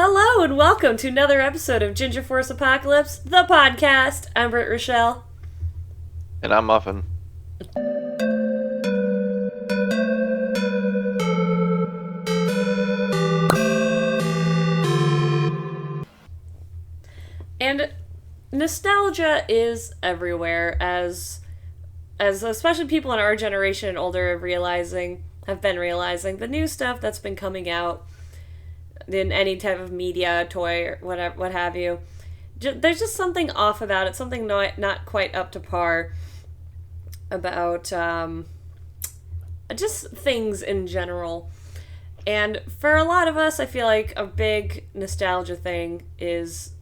Hello and welcome to another episode of Ginger Force Apocalypse, the podcast. I'm Britt Rochelle. And I'm Muffin. And nostalgia is everywhere, as especially people in our generation and older have been realizing the new stuff that's been coming out in any type of media, toy, or whatever, what have you. There's just something off about it, something not quite up to par about just things in general. And for a lot of us, I feel like a big nostalgia thing is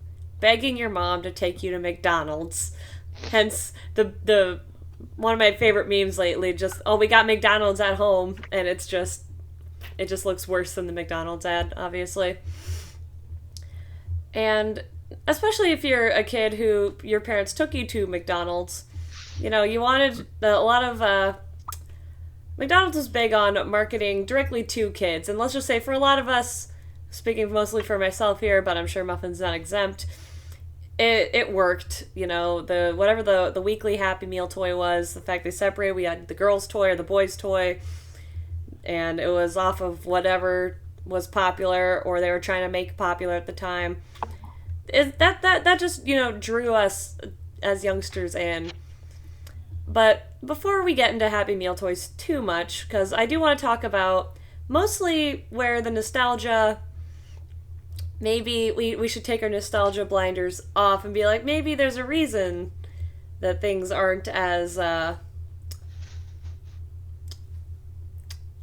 begging your mom to take you to McDonald's. Hence the one of my favorite memes lately, just, oh, we got McDonald's at home, and it just looks worse than the McDonald's ad, obviously. And especially if you're a kid who your parents took you to McDonald's, you know, you wanted a lot of McDonald's is big on marketing directly to kids. And let's just say for a lot of us, speaking mostly for myself here, but I'm sure Muffin's not exempt, it worked. You know, whatever the weekly Happy Meal toy was, the fact they separated, we had the girls' toy or the boys' toy, and it was off of whatever was popular or they were trying to make popular at the time. That just, you know, drew us as youngsters in. But before we get into Happy Meal toys too much, because I do want to talk about mostly where the nostalgia, maybe we should take our nostalgia blinders off and be like, maybe there's a reason that things aren't as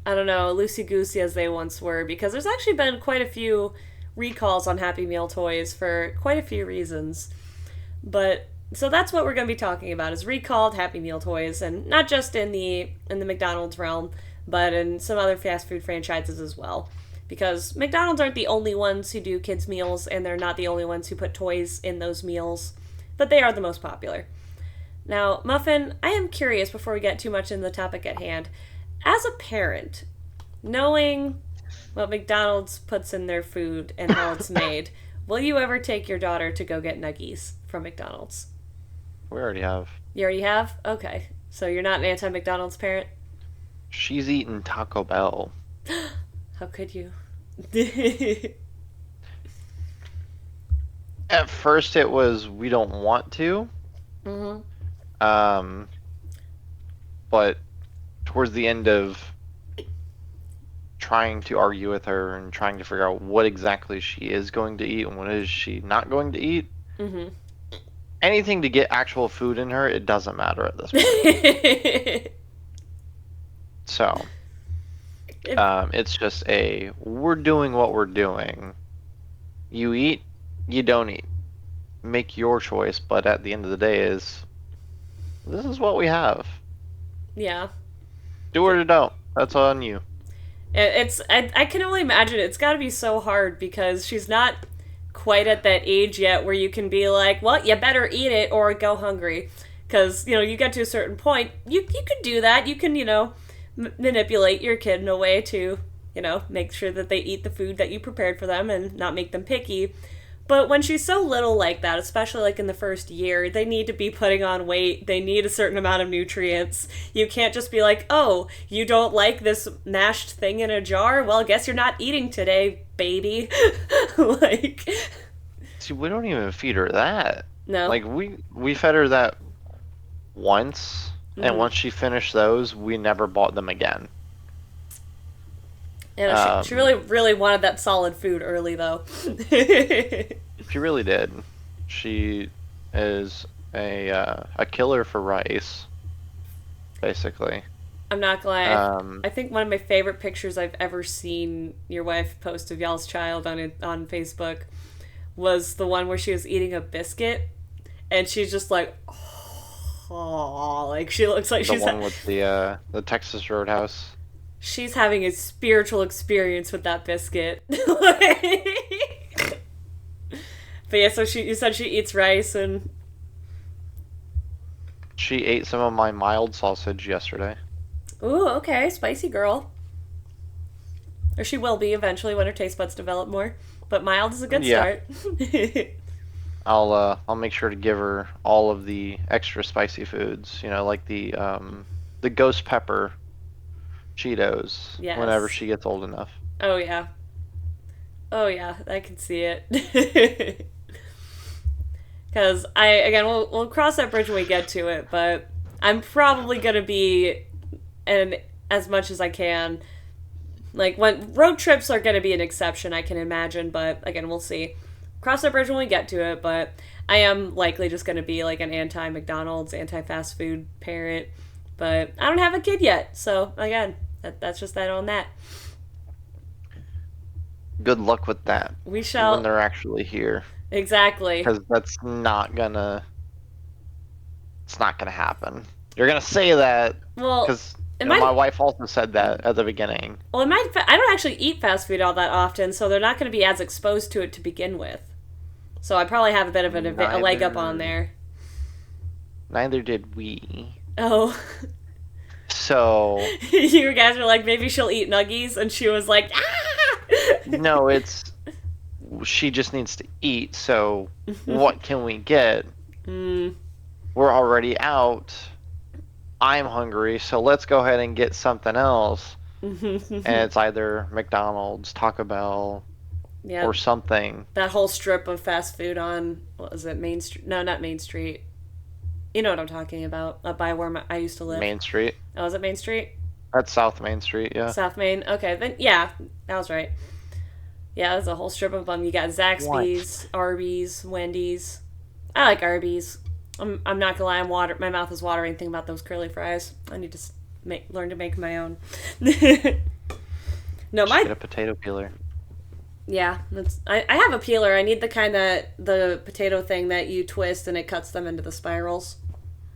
I don't know, loosey-goosey as they once were, because there's actually been quite a few recalls on Happy Meal toys for quite a few reasons. But, so that's what we're going to be talking about, is recalled Happy Meal toys, and not just in the McDonald's realm, but in some other fast food franchises as well. Because McDonald's aren't the only ones who do kids' meals, and they're not the only ones who put toys in those meals, but they are the most popular. Now, Muffin, I am curious, before we get too much into the topic at hand, as a parent, knowing what McDonald's puts in their food and how it's made, will you ever take your daughter to go get nuggies from McDonald's? We already have. You already have? Okay. So you're not an anti-McDonald's parent? She's eaten Taco Bell. How could you? At first it was, we don't want to. Mm-hmm. But towards the end of trying to argue with her and trying to figure out what exactly she is going to eat and what is she not going to eat, anything to get actual food in her, it doesn't matter at this point. So, it's just we're doing what we're doing. You eat, you don't eat. Make your choice, but at the end of the day this is what we have. Yeah. Do or don't. That's on you. I can only imagine it's got to be so hard because she's not quite at that age yet where you can be like, well, you better eat it or go hungry. Because, you know, you get to a certain point, you can do that. You can, you know, manipulate your kid in a way to, you know, make sure that they eat the food that you prepared for them and not make them picky. But when she's so little like that, especially like in the first year, they need to be putting on weight. They need a certain amount of nutrients. You can't just be like, oh, you don't like this mashed thing in a jar? Well, I guess you're not eating today, baby. Like, see, we don't even feed her that. No. Like, we fed her that once, and once she finished those, we never bought them again. Yeah, she really, really wanted that solid food early, though. She really did. She is a killer for rice, basically. I'm not gonna lie. I think one of my favorite pictures I've ever seen your wife post of y'all's child on Facebook was the one where she was eating a biscuit, and she's just like, oh, like she looks like she's the one with the Texas Roadhouse. She's having a spiritual experience with that biscuit. But yeah, so you said she eats rice and... She ate some of my mild sausage yesterday. Ooh, okay, spicy girl. Or she will be eventually when her taste buds develop more. but mild is a good Yeah, start. I'll make sure to give her all of the extra spicy foods, like the ghost pepper Cheetos whenever Yes. she gets old enough. Oh yeah. Oh yeah, I can see it. Because I again we'll cross that bridge when we get to it, but I'm probably gonna be and as much as I can. Like when road trips are gonna be an exception, I can imagine, but again we'll see. Cross that bridge when we get to it, but I am likely just gonna be like an anti McDonald's, anti fast food parent. But I don't have a kid yet, so again, that's just that on that. Good luck with that We when shall they're actually here, exactly. because it's not gonna happen. You're gonna say that Well, because it my might. wife also said that at the beginning. Well, it might. I don't actually eat fast food all that often, so they're not going to be as exposed to it to begin with. So I probably have a bit of a leg up on Neither there. neither did we. Oh, So you guys were like, maybe she'll eat nuggies, and she was like, ah. no, it's she just needs to eat. So what can we get? mm. We're already out. I'm hungry, so let's go ahead and get something else. And it's either McDonald's, Taco Bell, Yeah, or something. that whole strip of fast food on what was it, Main Street? No, not Main Street. You know what I'm talking about? Up by where I used to live. Main Street. Oh, was it Main Street? That's South Main Street, yeah. South Main. Okay, then yeah, that was right. Yeah, there's a whole strip of them. You got What? Zaxby's, Arby's, Wendy's. I like Arby's. I'm not gonna lie. My mouth is watering thinking about those curly fries. I need to learn to make my own. No, Just my get a potato peeler. yeah. I have a peeler. I need the kind that the potato thing that you twist and it cuts them into the spirals.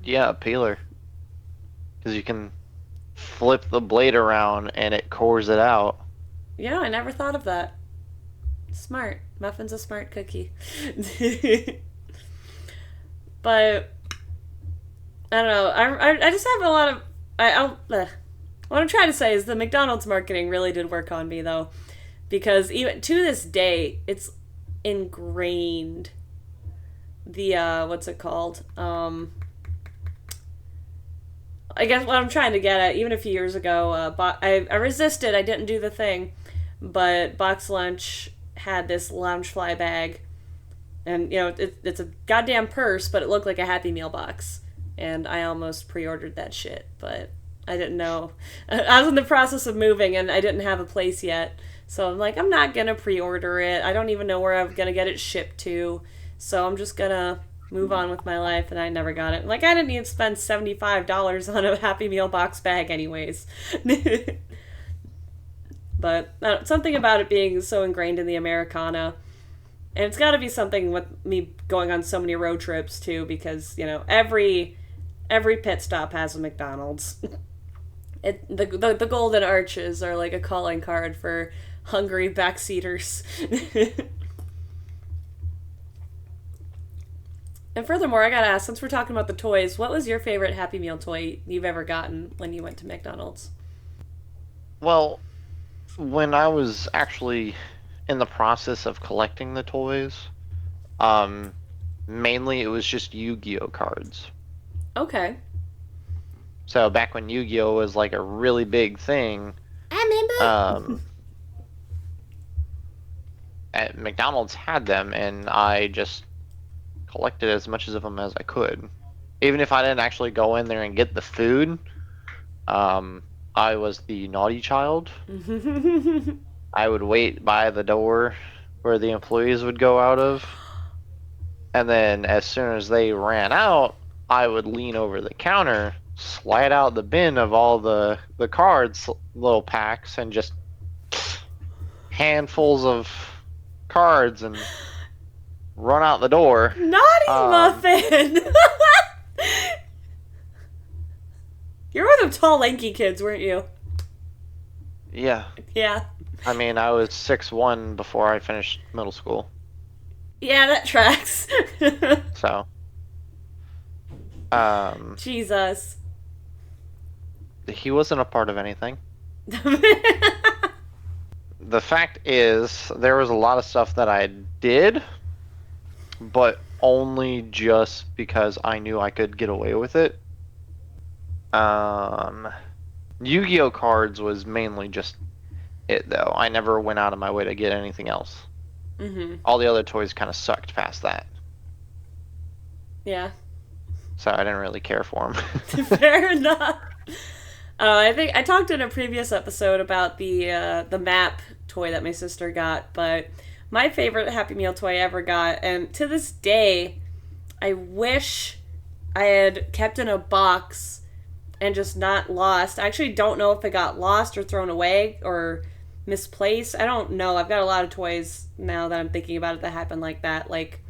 Yeah, a peeler. Because you can flip the blade around and it cores it out. You know, I never thought of that. Smart. Muffin's a smart cookie. But I don't know. I just have a lot of what I'm trying to say is the McDonald's marketing really did work on me though, because even to this day it's ingrained. The what's it called? I guess what I'm trying to get at, even a few years ago, I resisted. I didn't do the thing, but Box Lunch had this Loungefly bag, and it's a goddamn purse, but it looked like a Happy Meal box, and I almost pre-ordered that shit, but I didn't know. I was in the process of moving, and I didn't have a place yet, so I'm like, I'm not gonna pre-order it. I don't even know where I'm gonna get it shipped to, so I'm just gonna move on with my life, and I never got it. Like, I didn't need to spend $75 on a Happy Meal box bag anyways. But something about it being so ingrained in the Americana, and it's got to be something with me going on so many road trips too, because every pit stop has a McDonald's. The golden arches are like a calling card for hungry backseaters. And furthermore, I gotta ask, since we're talking about the toys, what was your favorite Happy Meal toy you've ever gotten when you went to McDonald's? Well, when I was actually in the process of collecting the toys, um, mainly it was just Yu-Gi-Oh cards. Okay. So back when Yu-Gi-Oh was like a really big thing, I remember. um, at McDonald's had them, and I just collected as much of them as I could. Even if I didn't actually go in there and get the food, um, I was the naughty child. I would wait by the door where the employees would go out of, and then as soon as they ran out, I would lean over the counter, slide out the bin of all the cards, little packs, and just handfuls of cards and run out the door. Naughty Um, Muffin! You were one of them tall, lanky kids, weren't you? yeah, Yeah. I mean, I was 6'1" before I finished middle school, Yeah, that tracks. so um, Jesus. he wasn't a part of anything. The fact is, there was a lot of stuff that I did, but only just because I knew I could get away with it. Um, Yu-Gi-Oh cards was mainly just it, though. I never went out of my way to get anything else. Mm-hmm. All the other toys kind of sucked past that, Yeah. so I didn't really care for them. Fair enough. I think I talked in a previous episode about the map toy that my sister got, but my favorite Happy Meal toy I ever got, and to this day, I wish I had kept in a box and just not lost. I actually don't know if it got lost or thrown away or misplaced. I don't know. I've got a lot of toys now that I'm thinking about it that happened like that. Like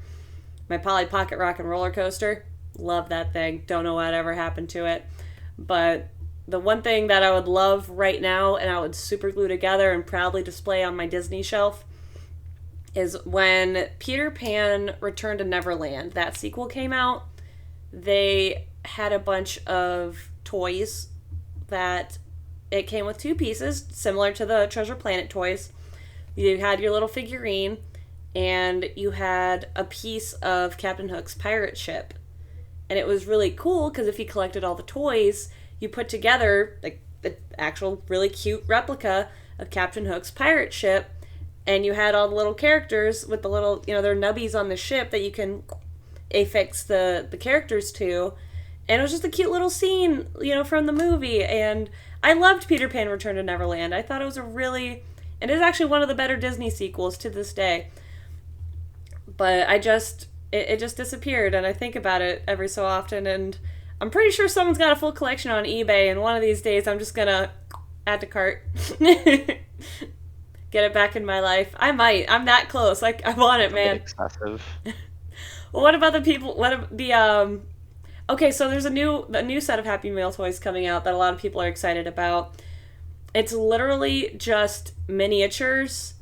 my Polly Pocket Rock and Roller Coaster. Love that thing. Don't know what ever happened to it. But the one thing that I would love right now and I would super glue together and proudly display on my Disney shelf is when Peter Pan Returned to Neverland, that sequel came out. They had a bunch of toys that it came with two pieces, similar to the Treasure Planet toys. You had your little figurine, and you had a piece of Captain Hook's pirate ship. And it was really cool because if you collected all the toys, you put together like the actual really cute replica of Captain Hook's pirate ship, and you had all the little characters with the little, their nubbies on the ship that you can affix the characters to. And it was just a cute little scene, from the movie. And I loved Peter Pan Return to Neverland. I thought it was it is actually one of the better Disney sequels to this day. But it just disappeared, and I think about it every so often, and I'm pretty sure someone's got a full collection on eBay, and one of these days I'm just gonna add to cart. Get it back in my life. I might. I'm that close. Like, I want it, man. Excessive. Well, what about the people? Okay, so there's a new set of Happy Meal toys coming out that a lot of people are excited about. It's literally just miniatures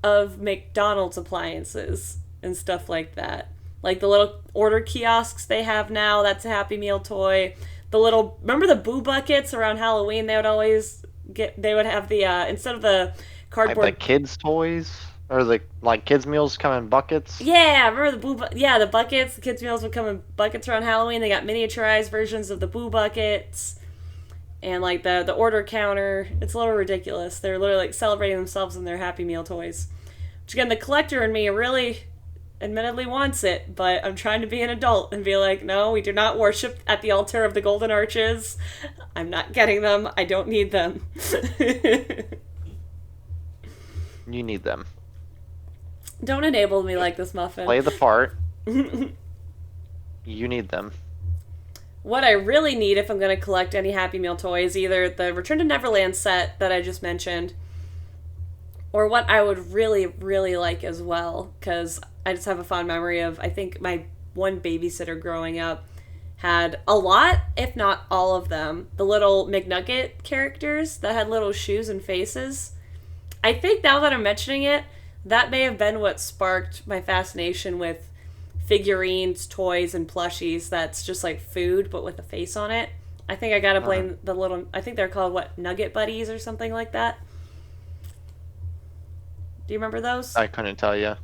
of McDonald's appliances and stuff like that. Like the little order kiosks they have now, that's a Happy Meal toy. Remember the Boo Buckets around Halloween? They would have the, instead of the cardboard. Like kids' toys? Or like kids' meals come in buckets? Yeah, remember the buckets? The kids' meals would come in buckets around Halloween. They got miniaturized versions of the Boo Buckets. And like the order counter. It's a little ridiculous. They're literally like celebrating themselves in their Happy Meal toys. Which again, the collector in me really admittedly wants it, but I'm trying to be an adult and be like, no, we do not worship at the altar of the golden arches. I'm not getting them. I don't need them. You need them. Don't enable me like this, Muffin. Play the part. You need them. What I really need if I'm going to collect any Happy Meal toys, either the Return to Neverland set that I just mentioned, or what I would really, really like as well, because I just have a fond memory of, I think my one babysitter growing up had a lot, if not all of them, the little McNugget characters that had little shoes and faces. I think now that I'm mentioning it, that may have been what sparked my fascination with figurines, toys, and plushies that's just like food but with a face on it. I think I gotta blame the little, I think they're called, Nugget Buddies or something like that. Do you remember those? I couldn't tell you.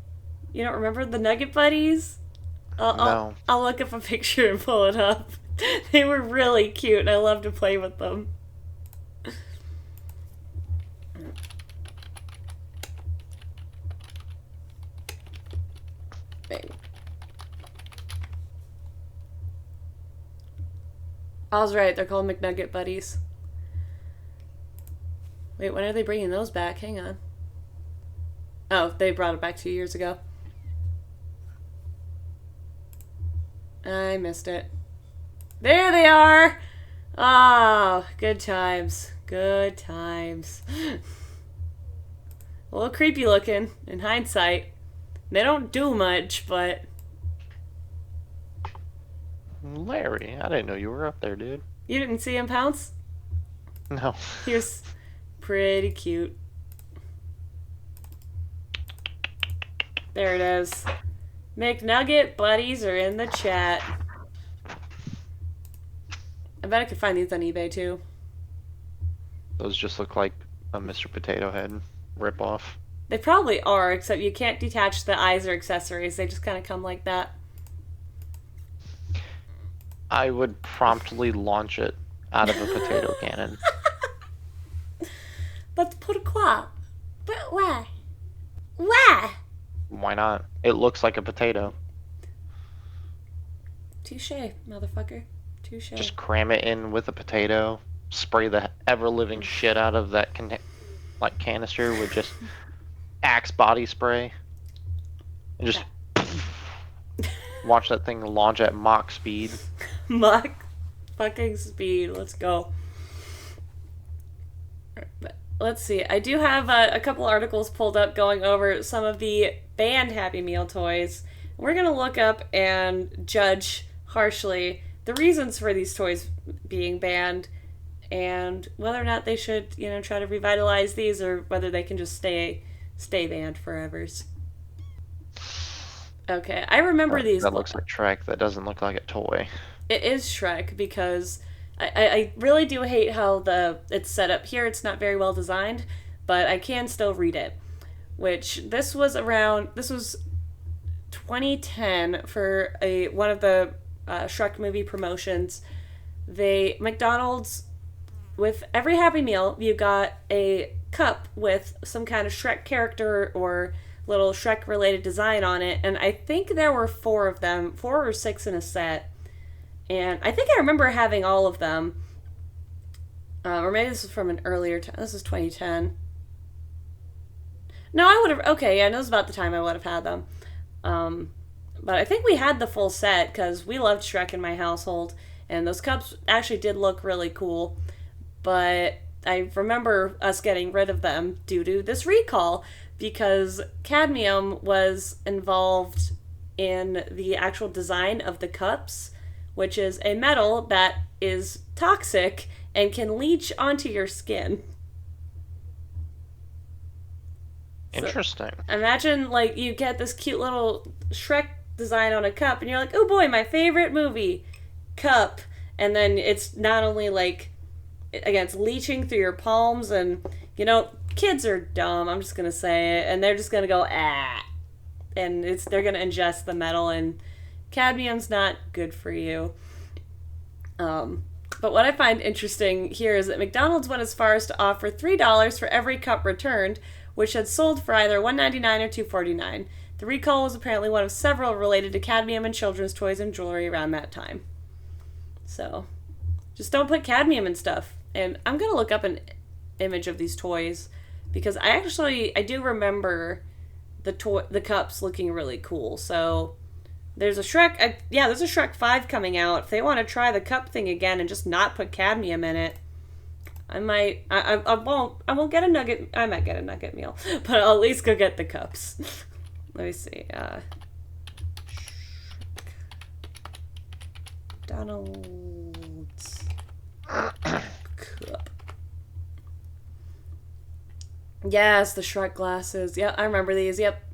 You don't remember the Nugget Buddies? No. I'll look up a picture and pull it up. They were really cute, and I love to play with them. Bang. I was right, they're called McNugget Buddies. Wait, when are they bringing those back? Hang on. Oh, they brought it back 2 years ago. I missed it. There they are! Oh, good times. Good times. A little creepy looking, in hindsight. They don't do much, but... Larry, I didn't know you were up there, dude. You didn't see him pounce? No. He was pretty cute. There it is. McNugget buddies are in the chat. I bet I could find these on eBay too. Those just look like a Mr. Potato Head ripoff. They probably are, except you can't detach the eyes or accessories. They just kind of come like that. I would promptly launch it out of a potato cannon. But pourquoi? But why? Why? Why not? It looks like a potato. Touche, motherfucker. Touche. Just cram it in with a potato. Spray the ever-living shit out of that canister with just Axe body spray. And just watch that thing launch at Mach speed. Mach fucking speed. Let's go. Let's see. I do have a couple articles pulled up going over some of the banned Happy Meal toys. We're going to look up and judge harshly the reasons for these toys being banned and whether or not they should, try to revitalize these or whether they can just stay banned forever. Okay, I remember these. That looks like Shrek. That doesn't look like a toy. It is Shrek because I really do hate how it's set up here. It's not very well designed, but I can still read it. This was 2010 for one of the Shrek movie promotions. McDonald's, with every Happy Meal, you got a cup with some kind of Shrek character or little Shrek related design on it, and I think there were 4 of them, 4 or 6 in a set. And I think I remember having all of them. Or maybe this was from an earlier time. This is 2010. No, I would have... Okay, yeah, this was about the time I would have had them. But I think we had the full set because we loved Shrek in my household. And those cups actually did look really cool. But I remember us getting rid of them due to this recall. Because cadmium was involved in the actual design of the cups, which is a metal that is toxic and can leach onto your skin. Interesting. So imagine, you get this cute little Shrek design on a cup, and you're like, oh boy, my favorite movie, cup. And then it's not only, again, it's leaching through your palms, and, kids are dumb, I'm just gonna say it, and they're just gonna go, ah. And they're gonna ingest the metal, and cadmium's not good for you. But what I find interesting here is that McDonald's went as far as to offer $3 for every cup returned, which had sold for either $1.99 or $2.49. The recall was apparently one of several related to cadmium and children's toys and jewelry around that time. So, just don't put cadmium in stuff. And I'm gonna look up an image of these toys because I do remember the cups looking really cool. So there's a Shrek, there's a Shrek 5 coming out. If they want to try the cup thing again and just not put cadmium in it, I won't get a nugget. I might get a nugget meal, but I'll at least go get the cups. Let me see. McDonald's cup. Yes, the Shrek glasses. Yeah, I remember these. Yep.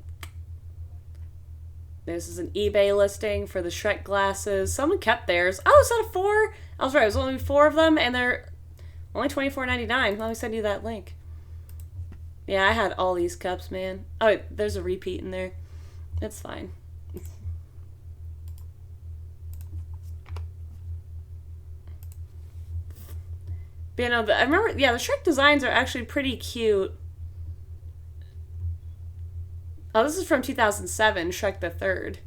This is an eBay listing for the Shrek glasses. Someone kept theirs. Oh, is that a 4? I was right. It was only 4 of them, and they're only $24.99. Let me send you that link. Yeah, I had all these cups, man. Oh, there's a repeat in there. It's fine. But, I remember, the Shrek designs are actually pretty cute. Oh, this is from 2007, Shrek the Third.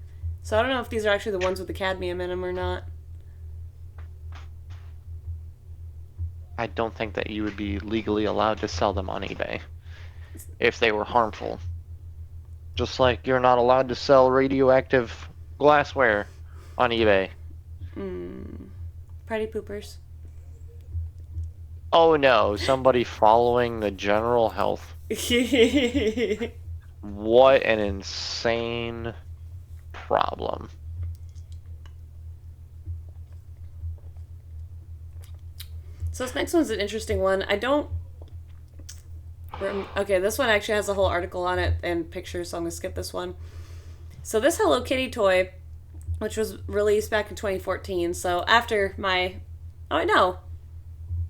So I don't know if these are actually the ones with the cadmium in them or not. I don't think that you would be legally allowed to sell them on eBay if they were harmful. Just like you're not allowed to sell radioactive glassware on eBay. Party poopers. Oh no, somebody following the general health. What an insane problem. So this next one's an interesting one. Okay, this one actually has a whole article on it and pictures, so I'm going to skip this one. So this Hello Kitty toy, which was released back in 2014, so after my... Oh, no.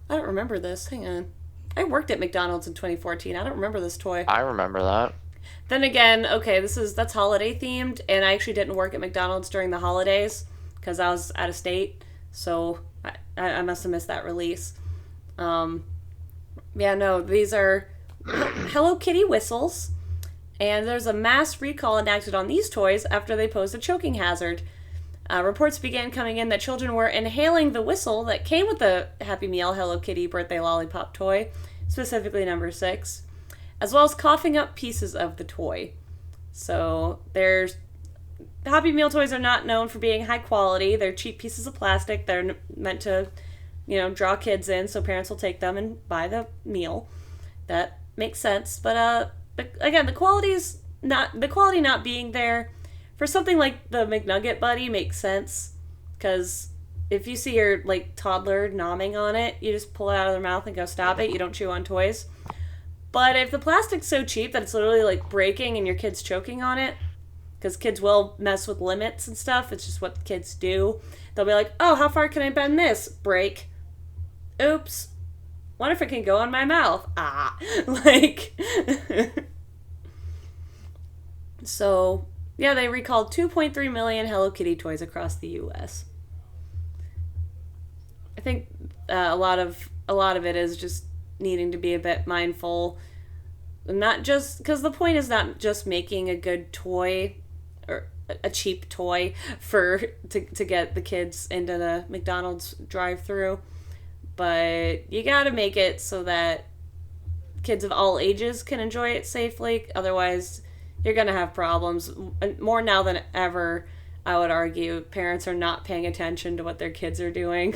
I don't remember this. Hang on. I worked at McDonald's in 2014. I don't remember this toy. I remember that. Then again, okay, that's holiday themed, and I actually didn't work at McDonald's during the holidays because I was out of state, so I must have missed that release. Um, yeah, no, these are Hello Kitty whistles, and there's a mass recall enacted on these toys after they posed a choking hazard. Reports began coming in that children were inhaling the whistle that came with the Happy Meal Hello Kitty birthday lollipop toy, specifically number 6, as well as coughing up pieces of the toy. So there's Happy Meal toys are not known for being high quality. They're cheap pieces of plastic. They're meant to, draw kids in, so parents will take them and buy the meal. That makes sense. But again, the quality not being there for something like the McNugget Buddy makes sense, because if you see your toddler nomming on it, you just pull it out of their mouth and go, stop it. You don't chew on toys. But if the plastic's so cheap that it's literally breaking and your kid's choking on it, because kids will mess with limits and stuff, it's just what kids do. They'll be like, oh, how far can I bend this? Break. Oops. Wonder if it can go in my mouth. Ah. So, yeah, they recalled 2.3 million Hello Kitty toys across the U.S. I think a lot of it is just needing to be a bit mindful, not just because the point is not just making a good toy or a cheap toy to get the kids into the McDonald's drive-through, but you gotta make it so that kids of all ages can enjoy it safely. Otherwise, you're gonna have problems. More now than ever, I would argue, parents are not paying attention to what their kids are doing.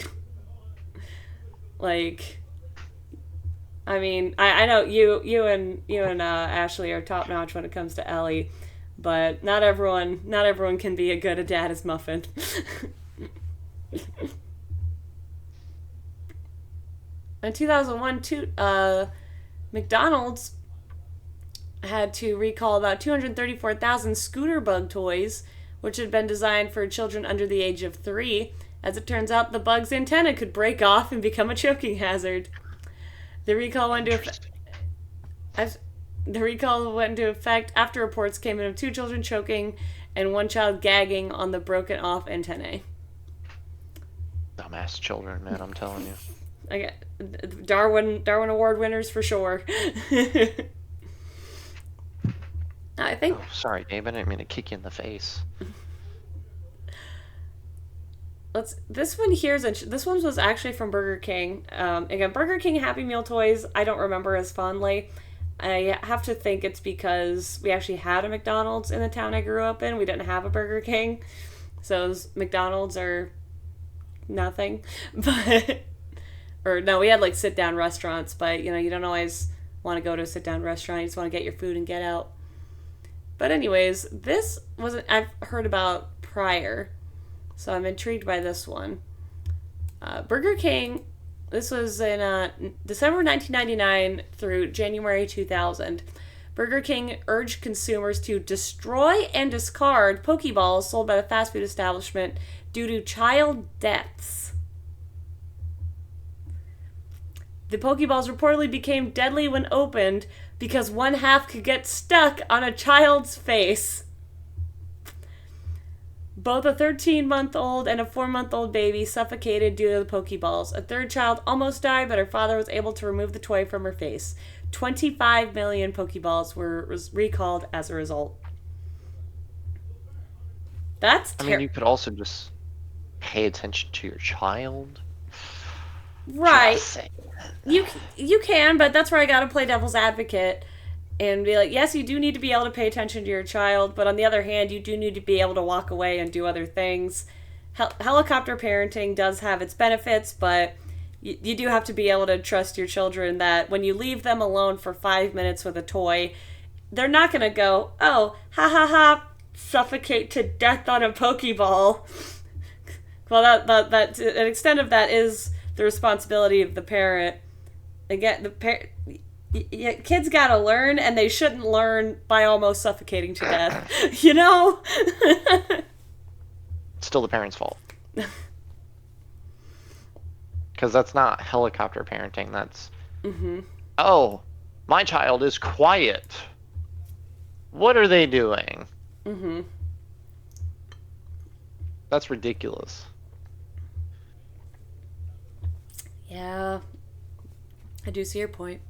I mean, I know you and Ashley are top notch when it comes to Ellie, but not everyone can be as good a dad as Muffin. In 2001, McDonald's had to recall about 234,000 scooter bug toys, which had been designed for children under the age of 3. As it turns out, the bug's antenna could break off and become a choking hazard. The recall went into effect after reports came in of 2 children choking and 1 child gagging on the broken off antennae. Dumbass children, man, I'm telling you. Darwin Award winners for sure. I think. Oh, sorry, Dave. I didn't mean to kick you in the face. This one was actually from Burger King. Again, Burger King Happy Meal toys I don't remember as fondly. I have to think it's because we actually had a McDonald's in the town I grew up in. We didn't have a Burger King, so those McDonald's are nothing. We had sit down restaurants, but you don't always want to go to a sit down restaurant. You just want to get your food and get out. But anyways, this wasn't I've heard about prior. So I'm intrigued by this one. Burger King, this was in December 1999 through January 2000. Burger King urged consumers to destroy and discard Pokeballs sold by the fast food establishment due to child deaths. The Pokeballs reportedly became deadly when opened because one half could get stuck on a child's face. Both a 13-month-old and a 4-month-old baby suffocated due to the Pokeballs. A third child almost died, but her father was able to remove the toy from her face. 25 million Pokeballs were recalled as a result. That's I mean, you could also just pay attention to your child. Right. You can, but that's where I gotta play devil's advocate and be like, yes, you do need to be able to pay attention to your child, but on the other hand, you do need to be able to walk away and do other things. Helicopter parenting does have its benefits, but you do have to be able to trust your children that when you leave them alone for 5 minutes with a toy, they're not going to go, oh, ha ha ha, suffocate to death on a Pokeball. Well, that an extent of that is the responsibility of the parent. Again, kids gotta learn, and they shouldn't learn by almost suffocating to death. It's still the parent's fault. Because that's not helicopter parenting. That's Oh, my child is quiet. What are they doing? Mm-hmm. That's ridiculous. Yeah, I do see your point.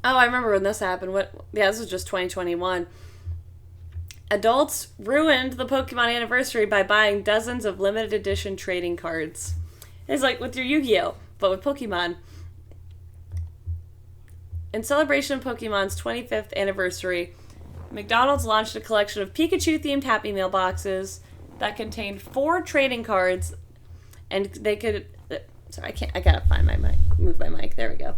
Oh, I remember when this happened. What? Yeah, this was just 2021. Adults ruined the Pokemon anniversary by buying dozens of limited edition trading cards. It's like with your Yu-Gi-Oh, but with Pokemon. In celebration of Pokemon's 25th anniversary, McDonald's launched a collection of Pikachu-themed Happy Meal boxes that contained 4 trading cards, and they could. Sorry, I can't. I gotta find my mic. Move my mic. There we go.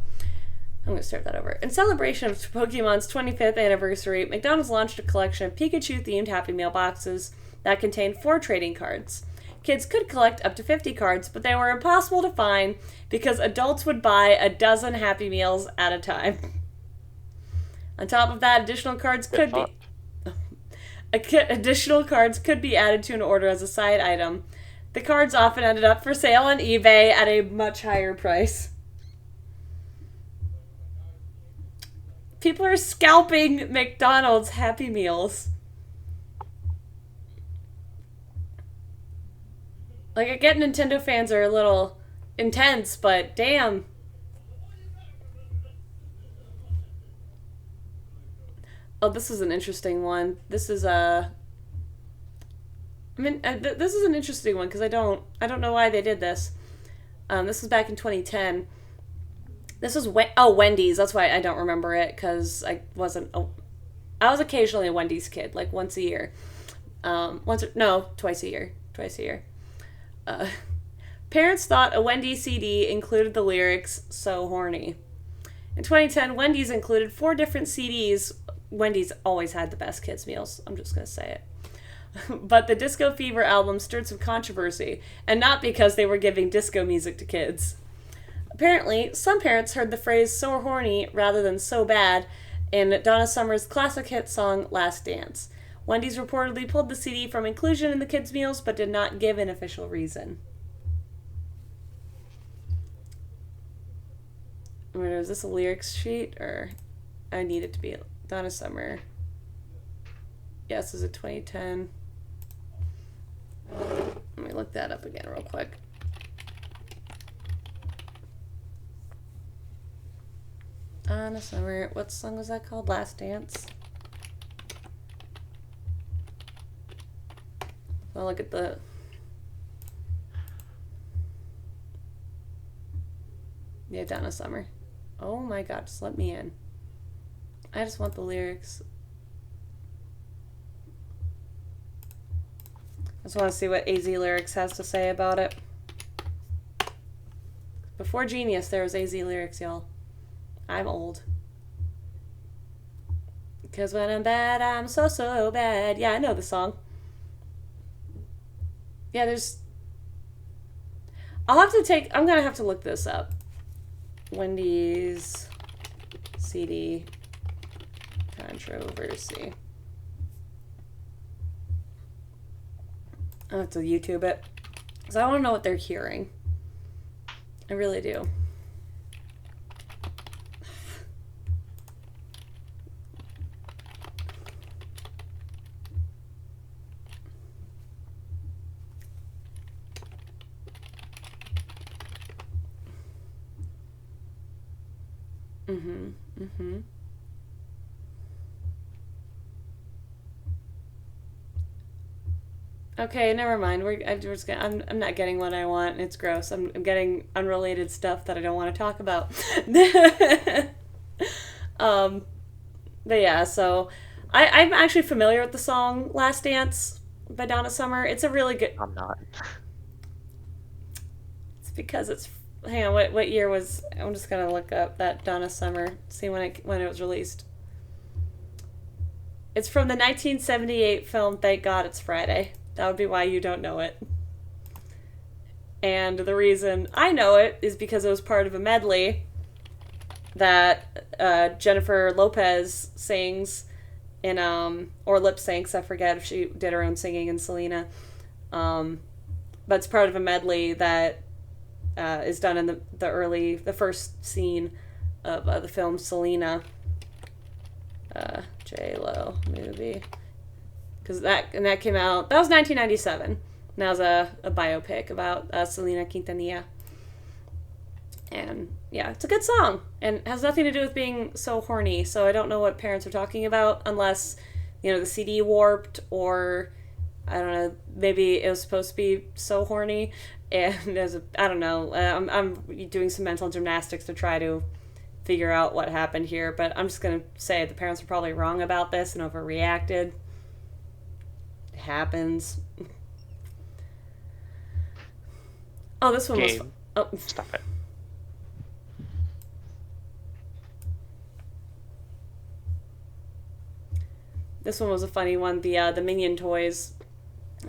I'm going to start that over. In celebration of Pokemon's 25th anniversary, McDonald's launched a collection of Pikachu-themed Happy Meal boxes that contained 4 trading cards. Kids could collect up to 50 cards, but they were impossible to find because adults would buy a dozen Happy Meals at a time. On top of that, Bit fun. additional cards could be added to an order as a side item. The cards often ended up for sale on eBay at a much higher price. People are scalping McDonald's Happy Meals. Like, I get Nintendo fans are a little intense, but damn. Oh, this is an interesting one. This is a. This is an interesting one because I don't know why they did this. This was back in 2010. This was Wendy's. That's why I don't remember it because I wasn't. Oh, I was occasionally a Wendy's kid, like once a year. Twice a year. Twice a year. Uh, Parents thought a Wendy's CD included the lyrics "So Horny." In 2010, Wendy's included 4 different CDs. Wendy's always had the best kids' meals. I'm just gonna say it. But the Disco Fever album stirred some controversy, and not because they were giving disco music to kids. Apparently, some parents heard the phrase "so horny" rather than "so bad" in Donna Summer's classic hit song "Last Dance." Wendy's reportedly pulled the CD from inclusion in the kids' meals, but did not give an official reason. Is this a lyrics sheet, or I need it to be Donna Summer? Yes, this is a 2010. Let me look that up again real quick. Donna Summer. What song was that called? Last Dance? I'll look at the. Yeah, Donna Summer. Oh my god, just let me in. I just want the lyrics. I just want to see what AZ Lyrics has to say about it. Before Genius, there was AZ Lyrics, y'all. I'm old. Because when I'm bad, I'm so, so bad. Yeah, I know the song. Yeah, there's. I'm gonna have to look this up. Wendy's CD controversy. I'll have to YouTube it. Because I want to know what they're hearing. I really do. Mm-hmm. Mm-hmm. Okay, never mind. I'm not getting what I want. It's gross. I'm getting unrelated stuff that I don't want to talk about. um, but yeah, so I'm actually familiar with the song "Last Dance" by Donna Summer. It's a really good. I'm not. It's because it's. Hang on, what year was? I'm just gonna look up that Donna Summer. See when it was released. It's from the 1978 film "Thank God It's Friday." That would be why you don't know it. And the reason I know it is because it was part of a medley that Jennifer Lopez sings in or lip syncs. I forget if she did her own singing in Selena. But it's part of a medley that is done in the first scene of the film Selena. J-Lo movie. Because that came out, that was 1997. That was a biopic about Selena Quintanilla. And yeah, it's a good song. And it has nothing to do with being so horny. So I don't know what parents are talking about unless, the CD warped or, I don't know, maybe it was supposed to be so horny. And I don't know. I'm doing some mental gymnastics to try to figure out what happened here. But I'm just going to say the parents were probably wrong about this and overreacted. It happens. Oh, this one was... Oh, stop it. This one was a funny one. The Minion toys.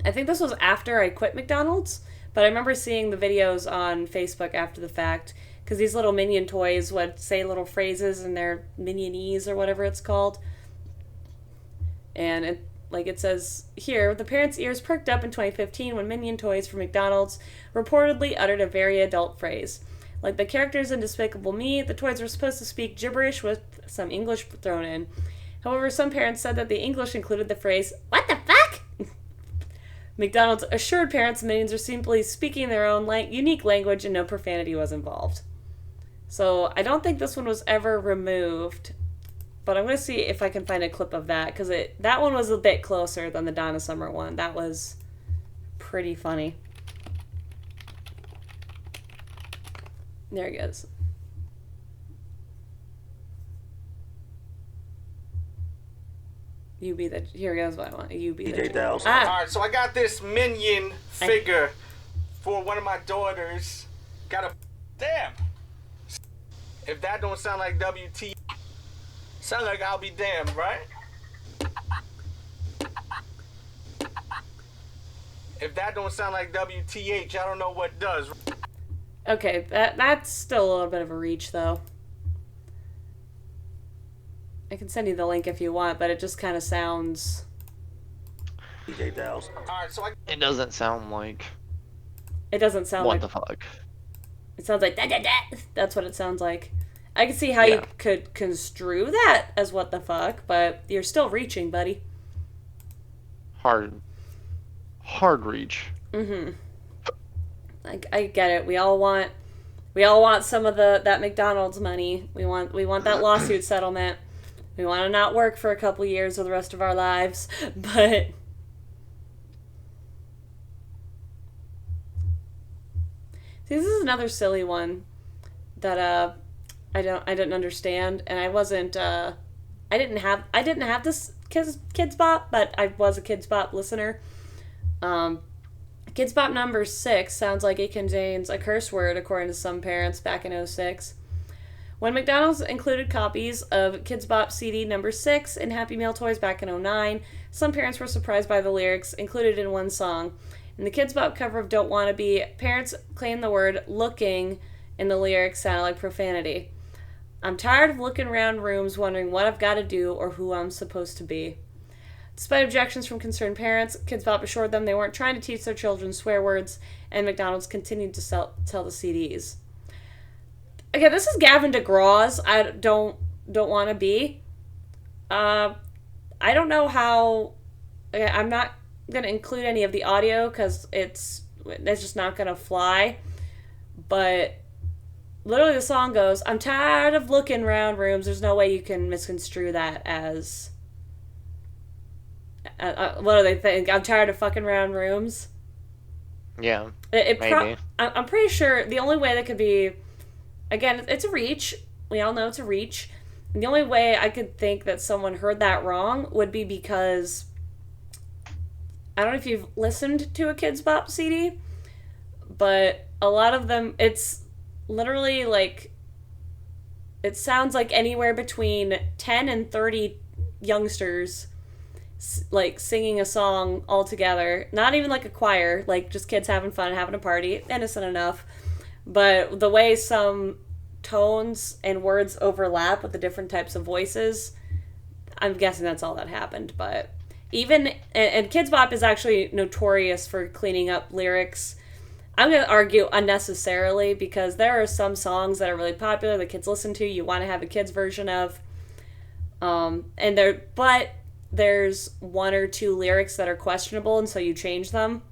I think this was after I quit McDonald's, but I remember seeing the videos on Facebook after the fact, because these little Minion toys would say little phrases in their Minionese or whatever it's called. And it says here, the parents' ears perked up in 2015 when Minion toys from McDonald's reportedly uttered a very adult phrase. Like the characters in Despicable Me, the toys were supposed to speak gibberish with some English thrown in. However, some parents said that the English included the phrase, "What the fuck?" McDonald's assured parents the Minions are simply speaking their own unique language and no profanity was involved. So I don't think this one was ever removed, but I'm going to see if I can find a clip of that, because that one was a bit closer than the Donna Summer one. That was pretty funny. There he goes. Here goes what I want. You be the... Alright, so I got this Minion figure for one of my daughters. Damn! If that don't sound like WT, sound like I'll be damned, right? If that don't sound like WTH, I don't know what does. Okay, that's still a little bit of a reach, though. I can send you the link if you want, but it just kind of sounds... Alright, so It doesn't sound like... It doesn't sound what like... What the fuck? It sounds like da-da-da. That's what it sounds like. I can see how you could construe that as what the fuck, but you're still reaching, buddy. Hard reach. Mm-hmm. I get it. We all want some of that McDonald's money. We want that lawsuit settlement. We want to not work for a couple years or the rest of our lives, but see, this is another silly one that I didn't understand, and I didn't have this Kids Bop, but I was a Kids Bop listener. Kids Bop number 6 sounds like it contains a curse word, according to some parents back in 2006. When McDonald's included copies of Kids Bop CD number 6 in Happy Meal toys back in 2009, some parents were surprised by the lyrics included in one song. In the Kids Bop cover of Don't Wanna Be, parents claimed the word looking in the lyrics sounded like profanity. I'm tired of looking around rooms wondering what I've got to do or who I'm supposed to be. Despite objections from concerned parents, Kids Bop assured them they weren't trying to teach their children swear words, and McDonald's continued to sell the CDs. Okay, this is Gavin DeGraw's I don't want to be. I don't know how... Okay, I'm not going to include any of the audio because it's just not going to fly. But literally the song goes, I'm tired of looking around rooms. There's no way you can misconstrue that as... what do they think? I'm tired of fucking around rooms? Yeah, maybe. I'm pretty sure the only way that could be... Again, it's a reach. We all know it's a reach. And the only way I could think that someone heard that wrong would be because... I don't know if you've listened to a Kids Bop CD, but a lot of them, it's literally like... It sounds like anywhere between 10 and 30 youngsters singing a song all together. Not even like a choir, like just kids having fun, having a party, innocent enough. But the way some tones and words overlap with the different types of voices, I'm guessing that's all that happened. But even, and Kids Bop is actually notorious for cleaning up lyrics I'm going to argue unnecessarily, because there are some songs that are really popular that kids listen to, you want to have a kids version of. But there's one or two lyrics that are questionable, and so you change them.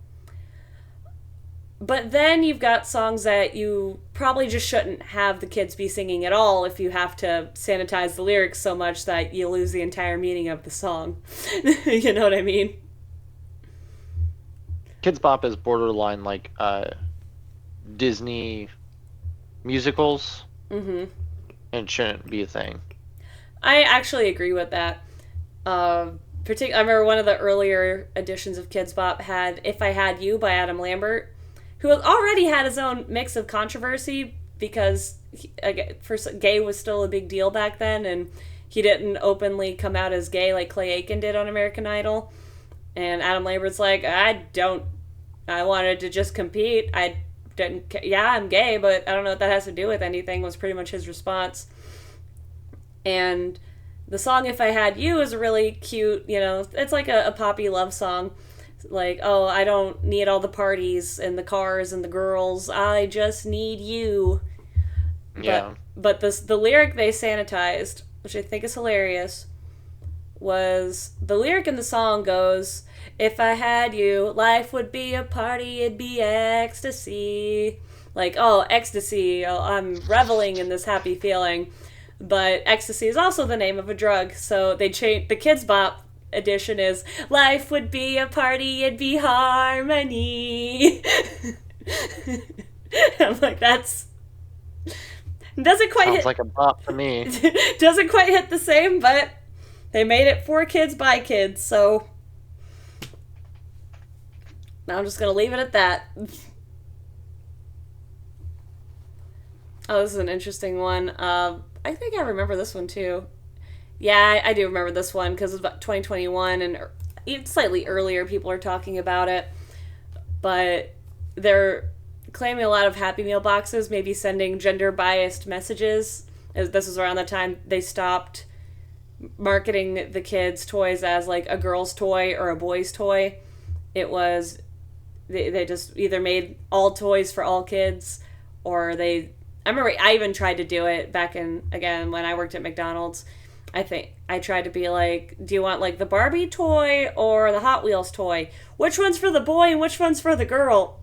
But then you've got songs that you probably just shouldn't have the kids be singing at all if you have to sanitize the lyrics so much that you lose the entire meaning of the song. You know what I mean? Kids Bop is borderline like Disney musicals. Mm-hmm. And it shouldn't be a thing. I actually agree with that. I remember one of the earlier editions of Kids Bop had "If I Had You" by Adam Lambert, who already had his own mix of controversy because gay was still a big deal back then, and he didn't openly come out as gay like Clay Aiken did on American Idol. And Adam Lambert's like, I wanted to just compete. I'm gay, but I don't know what that has to do with anything, was pretty much his response. And the song "If I Had You" is a really cute, it's like a poppy love song. Like, oh, I don't need all the parties and the cars and the girls. I just need you. Yeah. But the lyric they sanitized, which I think is hilarious, was the lyric in the song goes, "If I had you, life would be a party, it'd be ecstasy." Like, oh, ecstasy, oh, I'm reveling in this happy feeling. But ecstasy is also the name of a drug, so they changed. The Kids Bop edition is "Life would be a party, it'd be harmony." I'm like, that's doesn't quite sounds like a bop to me. Doesn't quite hit the same, but they made it for kids by kids, so now I'm just gonna leave it at that. Oh, this is an interesting one. I think I remember this one too. Yeah, I do remember this one because it's about 2021, and even slightly earlier people are talking about it. But they're claiming a lot of Happy Meal boxes may be sending gender-biased messages. This was around the time they stopped marketing the kids' toys as like a girl's toy or a boy's toy. It was, they just either made all toys for all kids, or I remember I even tried to do it back in, again, when I worked at McDonald's. I think I tried to be like, do you want like the Barbie toy or the Hot Wheels toy? Which one's for the boy and which one's for the girl?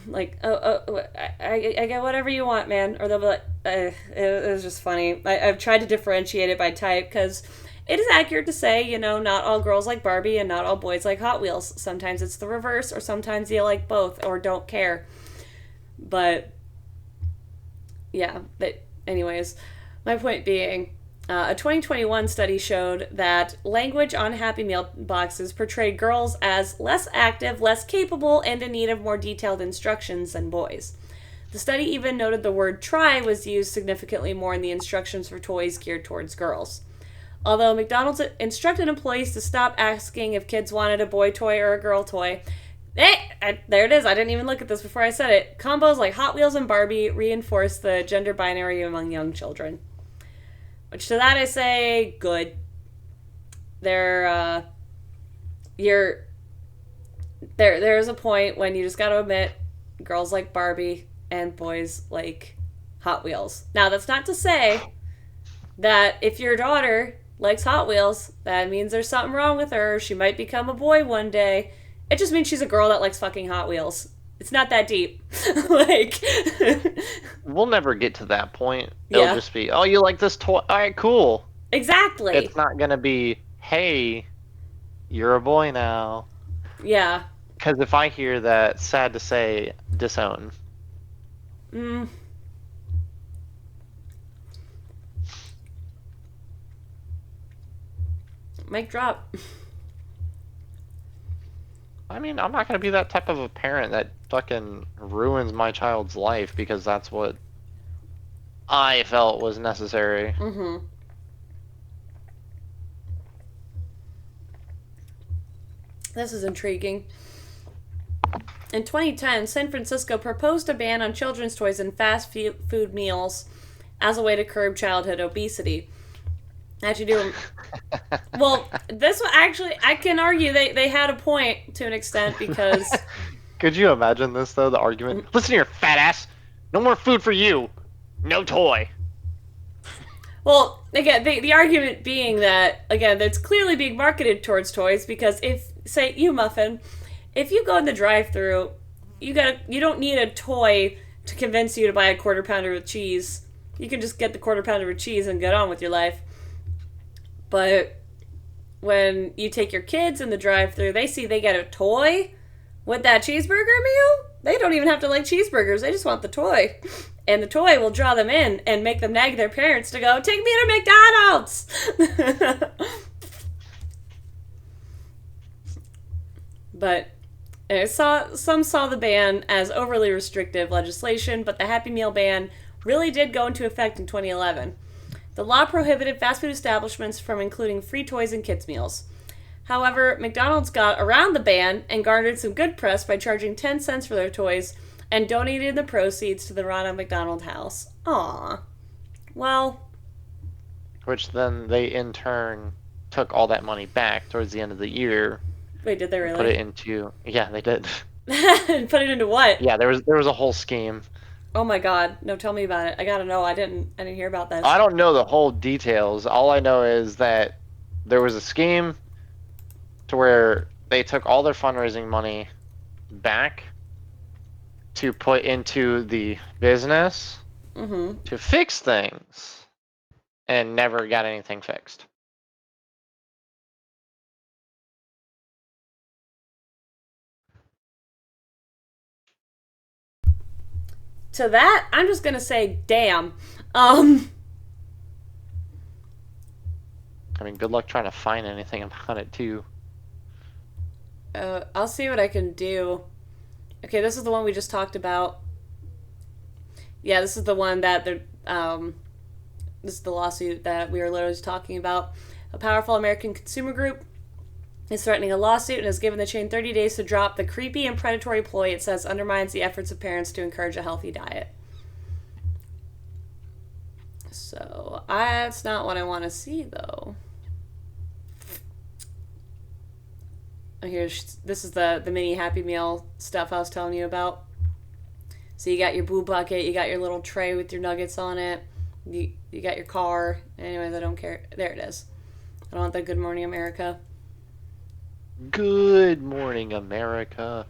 Like, I get whatever you want, man. Or they'll be like, it was just funny. I've tried to differentiate it by type because it is accurate to say, not all girls like Barbie and not all boys like Hot Wheels. Sometimes it's the reverse, or sometimes you like both or don't care. But, yeah, anyways, my point being, a 2021 study showed that language on Happy Meal boxes portrayed girls as less active, less capable, and in need of more detailed instructions than boys. The study even noted the word try was used significantly more in the instructions for toys geared towards girls. Although McDonald's instructed employees to stop asking if kids wanted a boy toy or a girl toy, there it is. I didn't even look at this before I said it. Combos like Hot Wheels and Barbie reinforce the gender binary among young children. Which to that I say, good. There's a point when you just got to admit girls like Barbie and boys like Hot Wheels. Now, that's not to say that if your daughter likes Hot Wheels, that means there's something wrong with her. She might become a boy one day. It just means she's a girl that likes fucking Hot Wheels. It's not that deep. Like, we'll never get to that point. It'll just be, oh, you like this toy? All right, cool. Exactly. It's not going to be, hey, you're a boy now. Yeah. Because if I hear that, sad to say, disown. Mic drop. I mean, I'm not going to be that type of a parent that fucking ruins my child's life because that's what I felt was necessary. Mm-hmm. This is intriguing. In 2010, San Francisco proposed a ban on children's toys and fast food meals as a way to curb childhood obesity. Actually, do. Well, this one actually, I can argue they had a point to an extent because Could you imagine this, though, the argument? Listen here, fat ass! No more food for you! No toy! Well, again, the argument being that, again, that's clearly being marketed towards toys because if, say, you, Muffin, if you go in the drive-thru, you don't need a toy to convince you to buy a quarter pounder with cheese. You can just get the quarter pounder with cheese and get on with your life. But when you take your kids in the drive-thru, they see they get a toy with that cheeseburger meal. They don't even have to like cheeseburgers. They just want the toy. And the toy will draw them in and make them nag their parents to go, take me to McDonald's! But some saw the ban as overly restrictive legislation, but the Happy Meal ban really did go into effect in 2011. The law prohibited fast food establishments from including free toys in kids' meals. However, McDonald's got around the ban and garnered some good press by charging 10 cents for their toys and donated the proceeds to the Ronald McDonald House. Aww. Well. Which then they, in turn, took all that money back towards the end of the year. Wait, did they really? Put it into... Yeah, they did. Put it into what? Yeah, there was a whole scheme. Oh my god. No, tell me about it. I gotta know. I didn't hear about this. I don't know the whole details. All I know is that there was a scheme to where they took all their fundraising money back to put into the business to fix things and never got anything fixed. To that, I'm just gonna say, damn. I mean, good luck trying to find anything about it, too. I'll see what I can do. Okay, this is the one we just talked about. Yeah, this is the one that this is the lawsuit that we were literally just talking about. A powerful American consumer group is threatening a lawsuit and has given the chain 30 days to drop the creepy and predatory ploy it says undermines the efforts of parents to encourage a healthy diet. So, that's not what I want to see, though. This is the mini Happy Meal stuff I was telling you about. So you got your boo bucket, you got your little tray with your nuggets on it, you got your car. Anyways, I don't care. There it is. I don't want the Good Morning America. Good morning, America.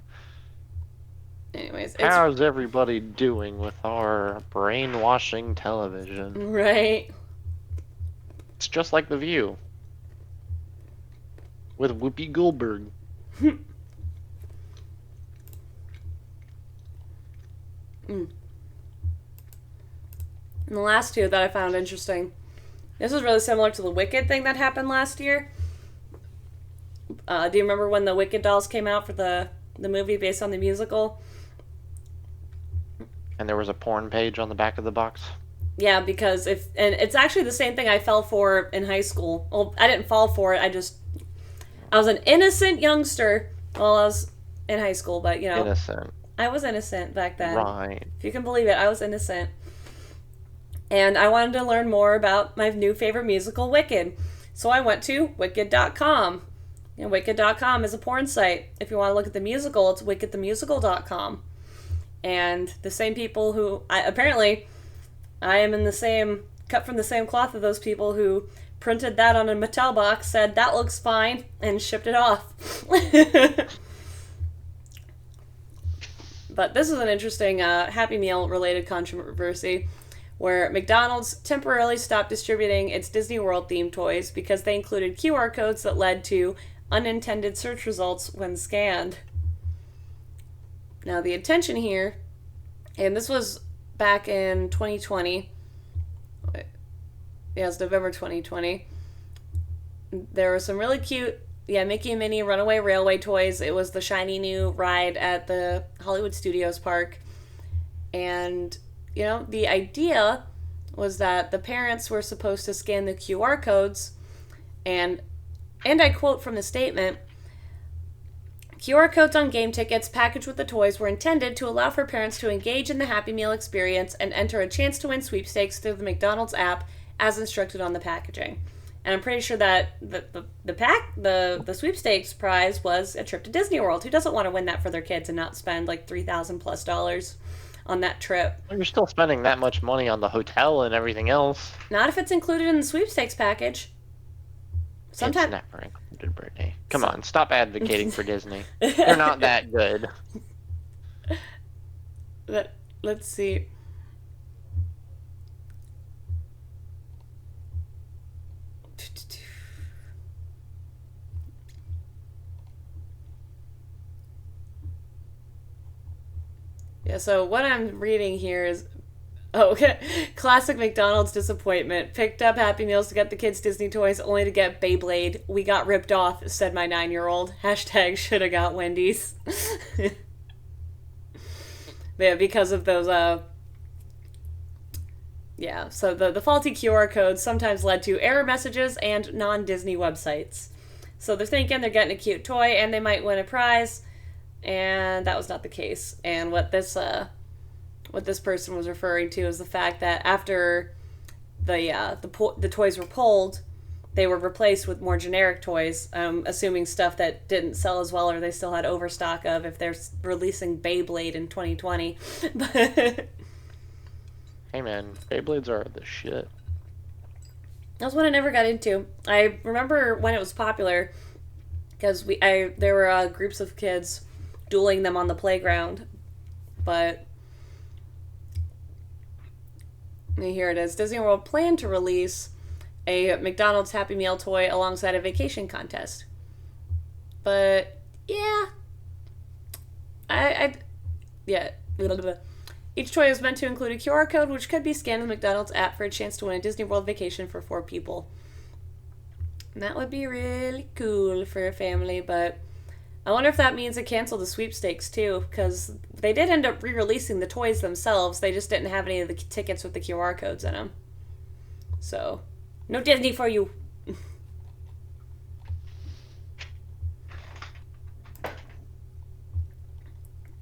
Anyways, how's everybody doing with our brainwashing television? Right. It's just like The View. With Whoopi Goldberg. And the last two that I found interesting. This was really similar to the Wicked thing that happened last year. Do you remember when the Wicked dolls came out for the movie based on the musical? And there was a porn page on the back of the box? Yeah, because and it's actually the same thing I fell for in high school. Well, I didn't fall for it. I was an innocent youngster while I was in high school, but you know. Innocent. I was innocent back then. Right. If you can believe it, I was innocent. And I wanted to learn more about my new favorite musical, Wicked. So I went to Wicked.com. And Wicked.com is a porn site. If you want to look at the musical, it's WickedTheMusical.com. And the same people who... apparently, I am cut from the same cloth of those people who printed that on a Mattel box, said, that looks fine, and shipped it off. But this is an interesting Happy Meal-related controversy where McDonald's temporarily stopped distributing its Disney World-themed toys because they included QR codes that led to unintended search results when scanned. Now, the intention here, and this was back in 2020. Yeah, it's November 2020. There were some really cute, Mickey and Minnie Runaway Railway toys. It was the shiny new ride at the Hollywood Studios park. And, the idea was that the parents were supposed to scan the QR codes, and I quote from the statement, QR codes on game tickets packaged with the toys were intended to allow for parents to engage in the Happy Meal experience and enter a chance to win sweepstakes through the McDonald's app as instructed on the packaging. And I'm pretty sure that the sweepstakes prize was a trip to Disney World. Who doesn't want to win that for their kids and not spend like $3,000+ on that trip? You're still spending that much money on the hotel and everything else. Not if it's included in the sweepstakes package. Sometimes it's never included, Brittany. Come on, stop advocating for Disney. They're not that good. Let's see. Yeah, so what I'm reading here is, classic McDonald's disappointment. Picked up Happy Meals to get the kids Disney toys, only to get Beyblade. We got ripped off, said my 9-year-old. Hashtag shoulda got Wendy's. Yeah, because of those, yeah, so the faulty QR codes sometimes led to error messages and non-Disney websites. So they're thinking they're getting a cute toy and they might win a prize, and that was not the case. And what this person was referring to is the fact that after the toys were pulled, they were replaced with more generic toys, assuming stuff that didn't sell as well or they still had overstock of if they're releasing Beyblade in 2020. Hey man, Beyblades are the shit. That's what I never got into. I remember when it was popular because there were groups of kids dueling them on the playground, but here it is. Disney World planned to release a McDonald's Happy Meal toy alongside a vacation contest. But yeah, yeah. Each toy is meant to include a QR code, which could be scanned in the McDonald's app for a chance to win a Disney World vacation for 4 people. And that would be really cool for a family, but I wonder if that means they cancel the sweepstakes too, because they did end up re-releasing the toys themselves. They just didn't have any of the tickets with the QR codes in them. So, no Disney for you.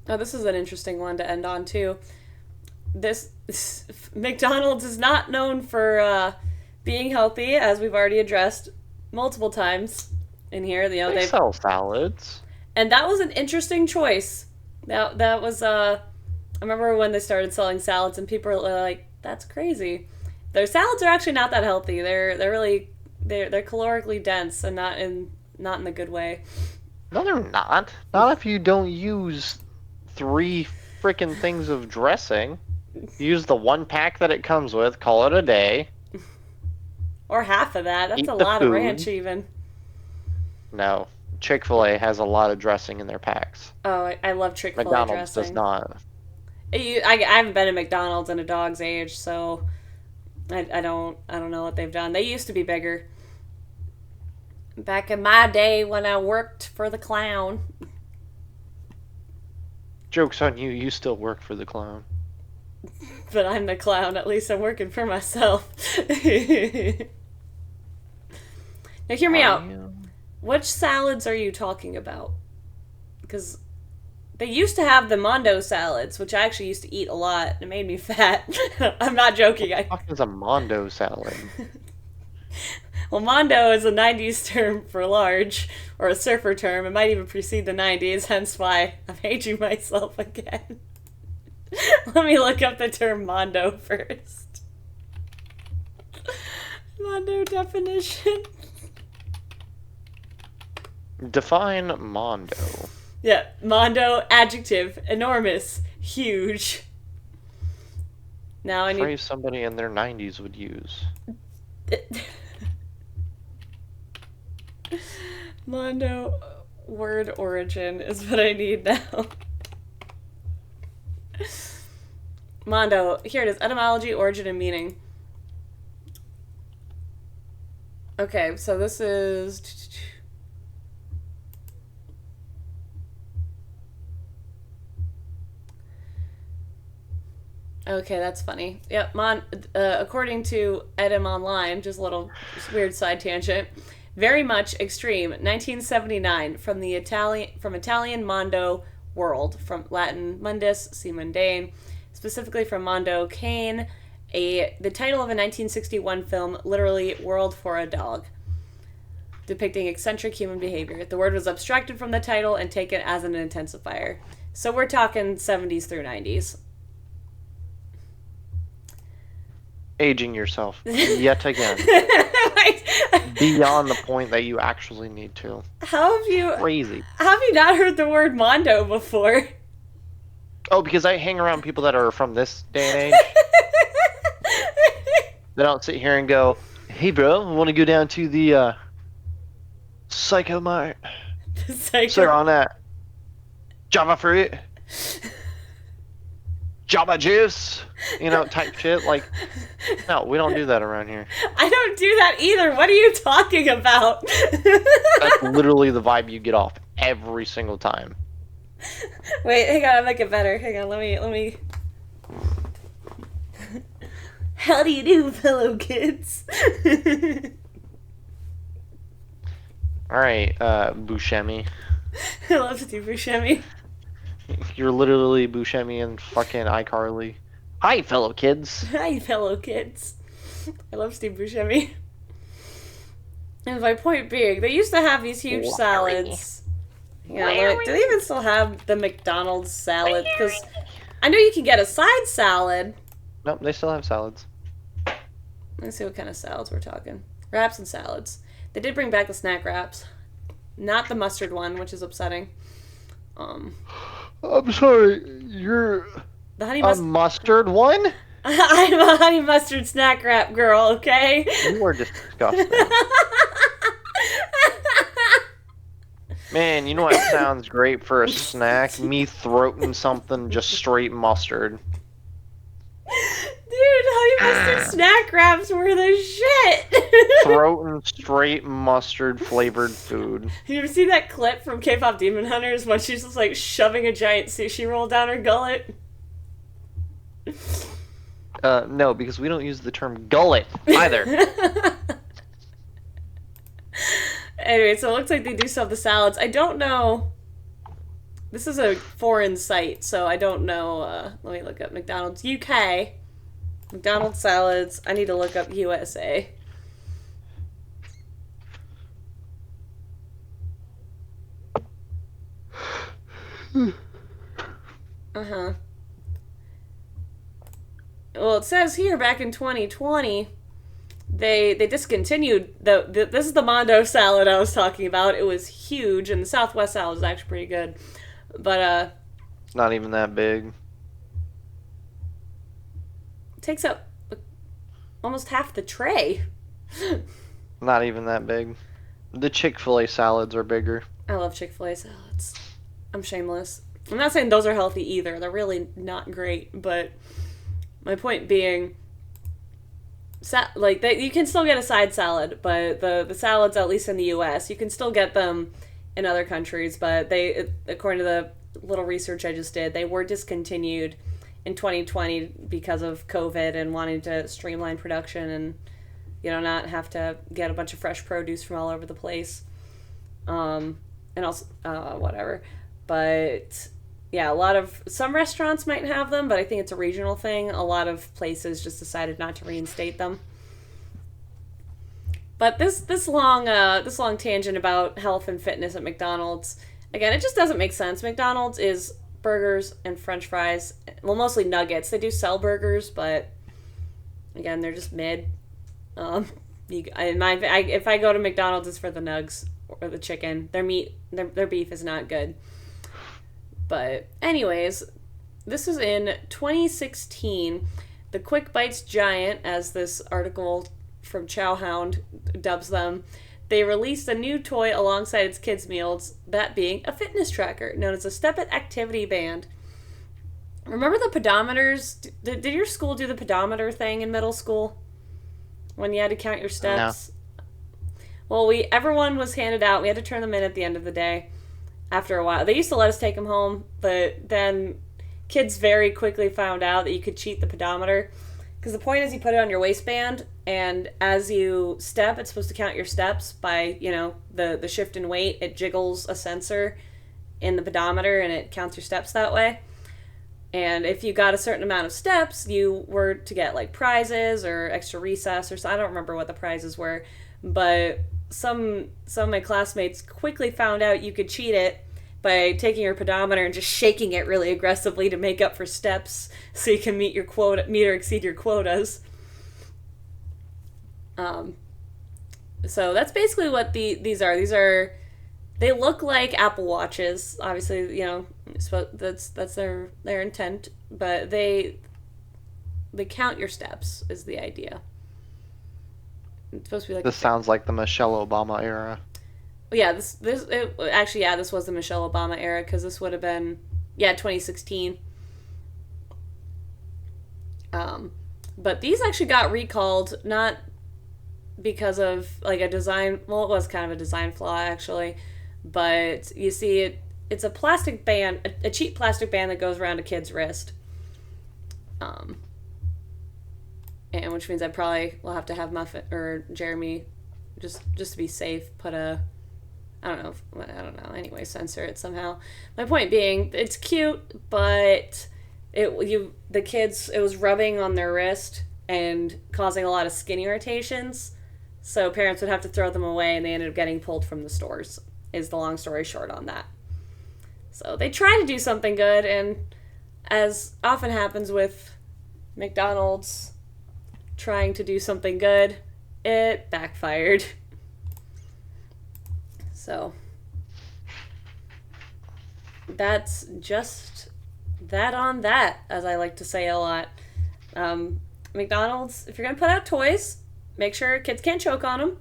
Oh, this is an interesting one to end on too. This McDonald's is not known for being healthy, as we've already addressed multiple times in here. They sell salads. And that was an interesting choice. That was I remember when they started selling salads and people were like, that's crazy. Their salads are actually not that healthy. They're calorically dense and not in the good way. No, they're not. Not if you don't use 3 freaking things of dressing. Use the 1 pack that it comes with, call it a day. Or half of that. That's Eat a the lot food. of ranch even. No. Chick-fil-A has a lot of dressing in their packs. Oh, I love Chick-fil-A McDonald's dressing. does not. I haven't been at McDonald's in a dog's age, so I don't know what they've done. They used to be bigger. Back in my day when I worked for the clown. Joke's on you, you still work for the clown. But I'm the clown, at least I'm working for myself. Now hear me out. Which salads are you talking about? Because they used to have the Mondo salads, which I actually used to eat a lot. It made me fat. I'm not joking. What the fuck is a Mondo salad? Well, Mondo is a 90s term for large, or a surfer term. It might even precede the 90s, hence why I'm aging myself again. Let me look up the term Mondo first. Mondo definition. Define Mondo. Yeah, Mondo, adjective, enormous, huge. Now I need... Phrase somebody in their 90s would use. Mondo word origin is what I need now. Mondo, here it is, etymology, origin, and meaning. Okay, so this is... Okay, that's funny. Yep, according to Edym Online, just a little weird side tangent, very much extreme, 1979, from Italian mondo, world, from Latin mundus, see mundane, specifically from mondo cane, the title of a 1961 film, literally World for a Dog. depicting eccentric human behavior. The word was abstracted from the title and taken as an intensifier. So we're talking 70s through 90s. Aging yourself yet again. Beyond the point that you actually need to. How have you... Crazy. How have you not heard the word Mondo before? Oh, because I hang around people that are from this day and age. They don't sit here and go, hey bro, I want to go down to the Psycho Mart. Sir, on that Java fruit, Java juice, type shit. Like, no, we don't do that around here. I don't do that either. What are you talking about? That's literally the vibe you get off every single time. Wait, hang on, I'll make it better. Hang on, let me... How do you do, fellow kids? Alright, Buscemi. I love Steve Buscemi. You're literally Buscemi and fucking iCarly. Hi, fellow kids. Hi, fellow kids. I love Steve Buscemi. And my point being, they used to have these huge salads. Do they even still have the McDonald's salad? Because I know you can get a side salad. Nope, they still have salads. Let's see what kind of salads we're talking. Wraps and salads. They did bring back the snack wraps. Not the mustard one, which is upsetting. I'm sorry, you're the honey mustard one? I'm a honey mustard snack wrap girl, okay? You are disgusting. Man, you know what sounds great for a snack? Me throating something just straight mustard. Dude, honey mustard snack wraps were the shit! Throating straight mustard flavored food. You ever see that clip from K-pop Demon Hunters when she's just like shoving a giant sushi roll down her gullet? No, because we don't use the term gullet either. Anyway, so it looks like they do sell the salads. I don't know. This is a foreign site, so I don't know. Let me look up McDonald's UK. McDonald's salads. I need to look up USA. Uh-huh. Well, it says here back in 2020, they discontinued this is the Mondo salad I was talking about. It was huge, and the Southwest salad is actually pretty good. But not even that big. It takes up almost half the tray. Not even that big. The Chick-fil-A salads are bigger. I love Chick-fil-A salads. I'm shameless. I'm not saying those are healthy either. They're really not great, but my point being, you can still get a side salad, but the salads, at least in the U.S., you can still get them in other countries, but they, according to the little research I just did, they were discontinued in 2020 because of COVID and wanting to streamline production and, not have to get a bunch of fresh produce from all over the place. And also, whatever. But yeah, some restaurants might have them, but I think it's a regional thing. A lot of places just decided not to reinstate them. But this long tangent about health and fitness at McDonald's, again, it just doesn't make sense. McDonald's is burgers and French fries, well, mostly nuggets. They do sell burgers, but again, they're just mid. If I go to McDonald's, it's for the nugs or the chicken. Their beef is not good. But anyways, this is in 2016. The Quick Bites giant, as this article from Chowhound dubs them, they released a new toy alongside its kids' meals, that being a fitness tracker known as a Step It Activity Band. Remember the pedometers? Did your school do the pedometer thing in middle school? When you had to count your steps? No. Well, everyone was handed out. We had to turn them in at the end of the day. After a while, they used to let us take them home, but then kids very quickly found out that you could cheat the pedometer. Because the point is you put it on your waistband, and as you step, it's supposed to count your steps by, the shift in weight. It jiggles a sensor in the pedometer, and it counts your steps that way. And if you got a certain amount of steps, you were to get, prizes or extra recess or so. I don't remember what the prizes were, but some of my classmates quickly found out you could cheat it by taking your pedometer and just shaking it really aggressively to make up for steps so you can meet or exceed your quotas. So that's basically what these are. They look like Apple Watches. Obviously, that's their intent, but they count your steps is the idea. It's supposed to be like This sounds like the Michelle Obama era. Yeah, this was the Michelle Obama era because this would have been 2016. But these actually got recalled not because of like a design. Well, it was kind of a design flaw actually, but you see it's a plastic band, a cheap plastic band that goes around a kid's wrist. And which means I probably will have to have Muffin or Jeremy just to be safe put a I don't know. Anyway, censor it somehow. My point being, it's cute, but it was rubbing on their wrist and causing a lot of skin irritations. So parents would have to throw them away, and they ended up getting pulled from the stores. Is the long story short on that. So they try to do something good, and as often happens with McDonald's trying to do something good, it backfired. So that's just that on that, as I like to say a lot. McDonald's, if you're going to put out toys, make sure kids can't choke on them.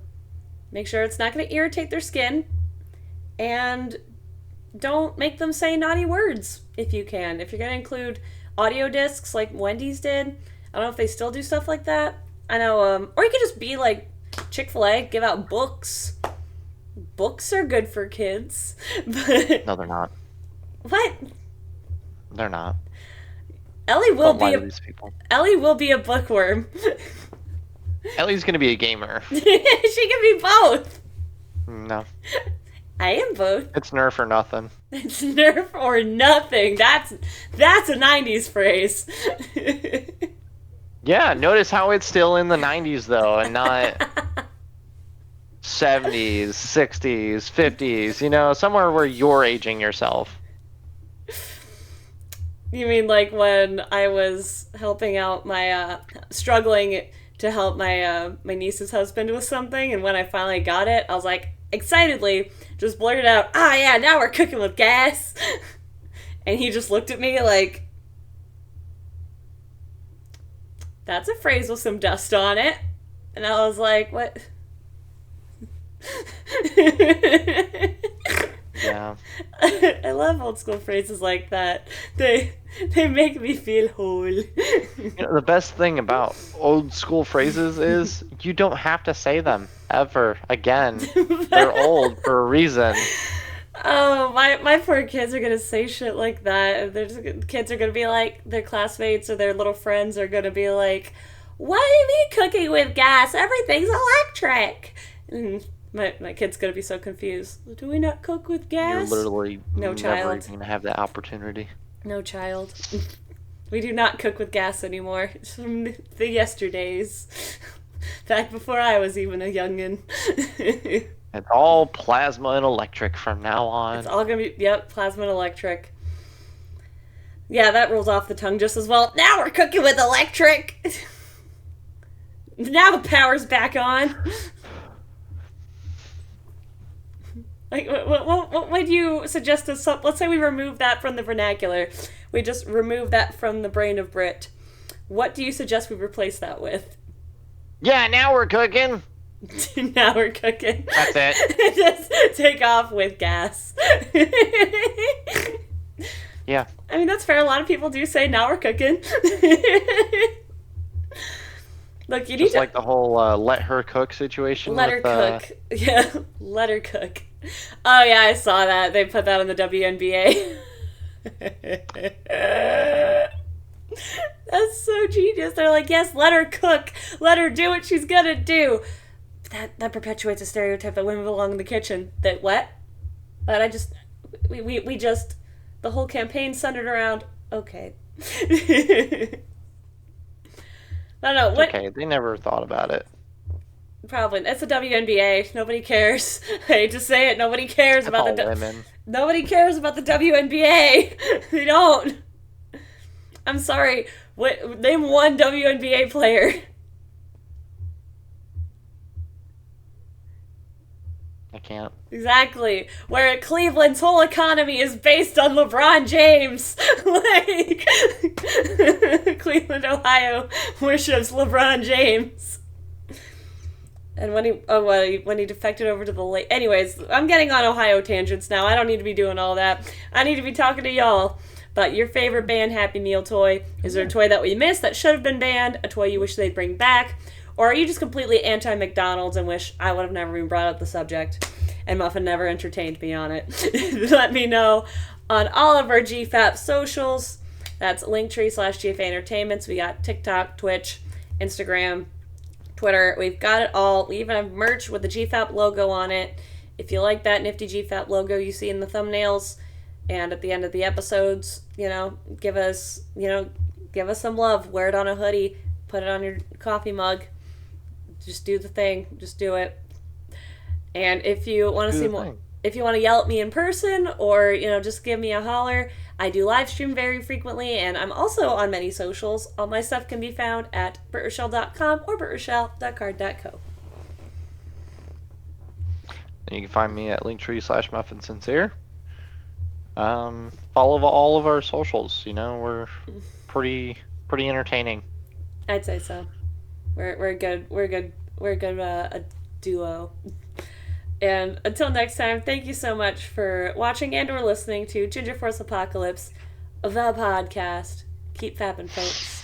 Make sure it's not going to irritate their skin. And don't make them say naughty words if you can. If you're going to include audio discs like Wendy's did, I don't know if they still do stuff like that. I know, or you could just be like Chick-fil-A, give out books. Books are good for kids. But No, they're not. What? They're not. Ellie will Don't be lie a to these people. Ellie will be a bookworm. Ellie's gonna be a gamer. She can be both. No. I am both. It's Nerf or nothing. It's Nerf or nothing. That's a 90s phrase. Yeah, notice how it's still in the 90s though, and not 70s, 60s, 50s, somewhere where you're aging yourself. You mean like when I was helping out my struggling to help my niece's husband with something, and when I finally got it, I was like excitedly just blurted out, "Ah, yeah, now we're cooking with gas." And he just looked at me like, "That's a phrase with some dust on it." And I was like, "What?" Yeah. I love old school phrases like that. They make me feel whole. The best thing about old school phrases is you don't have to say them ever again. They're old for a reason. Oh, my poor kids are gonna say shit like that. Kids are gonna be like, their classmates or their little friends are gonna be like, "What do you mean cooking with gas? Everything's electric." And my kid's gonna be so confused. "Do we not cook with gas?" You're literally No never child. even gonna have that opportunity. No child. We do not cook with gas anymore. It's from the yesterdays. Back before I was even a youngin'. It's all plasma and electric from now on. It's all gonna be, plasma and electric. Yeah, that rolls off the tongue just as well. Now we're cooking with electric! Now the power's back on. Like, what would you suggest as let's say we remove that from the vernacular. We just remove that from the brain of Brit. What do you suggest we replace that with? Yeah, now we're cooking. Now we're cooking. That's it. Just take off with gas. Yeah. I mean, that's fair. A lot of people do say, "Now we're cooking." Look, you need Just to... like the whole let her cook situation. Let her cook. Yeah, let her cook. Oh, yeah, I saw that. They put that on the WNBA. That's so genius. They're like, yes, let her cook. Let her do what she's gonna do. That perpetuates a stereotype that women belong in the kitchen. That what? But we just, the whole campaign centered around, okay. I don't know. What? Okay, they never thought about it. Probably. It's the WNBA. Nobody cares. I hate to say it. Nobody cares That's about all the women. Nobody cares about the WNBA. They don't. I'm sorry. Name one WNBA player. I can't. Exactly. Where Cleveland's whole economy is based on LeBron James. Like, Cleveland, Ohio worships LeBron James. And when he defected over to the lake. Anyways, I'm getting on Ohio tangents now. I don't need to be doing all that. I need to be talking to y'all. But your favorite banned Happy Meal toy? Is there a toy that we missed that should have been banned? A toy you wish they'd bring back? Or are you just completely anti-McDonald's and wish I would have never even brought up the subject and Muffin never entertained me on it? Let me know on all of our GFAP socials. That's Linktree/GFA Entertainments. We got TikTok, Twitch, Instagram, Twitter. We've got it all. We even have merch with the GFAP logo on it. If you like that nifty GFAP logo you see in the thumbnails and at the end of the episodes, give us some love. Wear it on a hoodie. Put it on your coffee mug. Just do the thing. Just do it. And if you want to see more, if you want to yell at me in person or, just give me a holler, I do live stream very frequently, and I'm also on many socials. All my stuff can be found at BrittRochelle.com or BrittRochelle.card.co. You can find me at Linktree/MuffinSincere. Follow all of our socials. We're pretty entertaining. I'd say so. We're good. A duo. And until next time, thank you so much for watching and or listening to Ginger Force Apocalypse, the podcast. Keep fapping, folks.